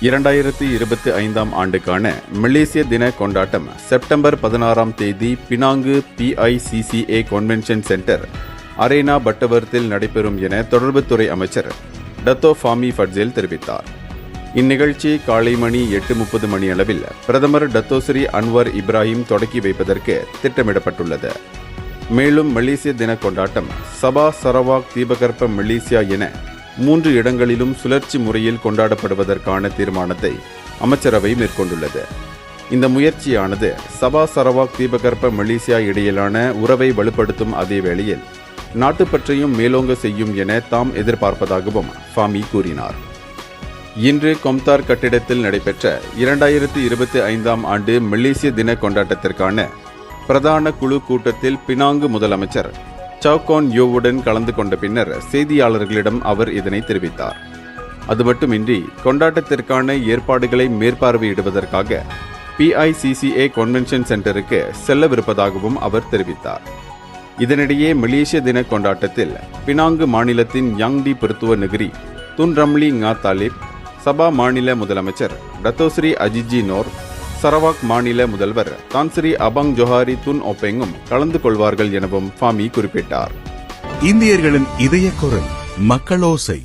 2025 ஆண்டுக்கான மலேசிய தின கொண்டாட்டம் செப்டம்பர் 16ஆம் தேதி Penang PICCA convention centre arena பட்டவர்த்தில் நடைபெறும் என தொடர்புத்துறை அமைச்சர் டத்தோ ஃபாமி ஃபட்சேல் தெரிவித்தார். இந்நிகழ்ச்சி காலை மணி 8:30 மணியளவில் பிரதமர் டத்தோஸ்ரீ அன்வர் இப்ராஹிம் தொடக்கி வைப்பதற்கு திட்டமிடப்பட்டுள்ளது. மேலும் மலேசிய தின கொண்டாட்டம் சபா சரவாக் தீபகற்ப மலேசியா என 3 இடங்களிலும் சுழற்சி முறையில் கொண்டாடப்படுவதற்கான தீர்மானத்தை அமைச்சரவை மேற்கொண்டுள்ளது. இந்த முயற்சியானது சபா சரவாக் தீபகற்ப மலேசியா இடையிலான உறவை வலுப்படுத்தும் அதே வேளையில் நாட்டுப்பற்றையும் மேலோங்க செய்யும் என தாம் எதிர்பார்ப்பதாகவும் ஃபாமி கூறினார். இன்று கொம்தார் கட்டிடத்தில் நடைபெற்ற 2025ஆம் ஆண்டு மலேசிய தின கொண்டாட்டத்திற்கான பிரதான குழு கூட்டத்தில் பினாங்கு முதலமைச்சர் சவுகான் யோவுடன் கலந்து கொண்ட பின்னர் செய்தியாளர்களிடம் அவர் இதனை தெரிவித்தார். அது மட்டுமின்றி கொண்டாட்டத்திற்கான ஏற்பாடுகளை மேற்பார்வையிடுவதற்காக PICCA கன்வென்ஷன் சென்டருக்கு செல்லவிருப்பதாகவும் அவர் தெரிவித்தார். இதனிடையே மலேசிய தின கொண்டாட்டத்தில் பினாங்கு மாநிலத்தின் யாங்டி பிரித்துவ நகரி துன் ரம்லி ngா தாலிப், சபா மாநில முதலமைச்சர் டத்தோஸ்ரீ அஜிஜி நோர், சரவாக் மாநில முதல்வர் தான்ஸ்ரீ அபாங் ஜோஹாரி துன் ஒப்பெங்கும் கலந்து கொள்வார்கள் எனவும் ஃபாமி குறிப்பிட்டார். இந்தியர்களின் இதய குரல் மக்களோசை.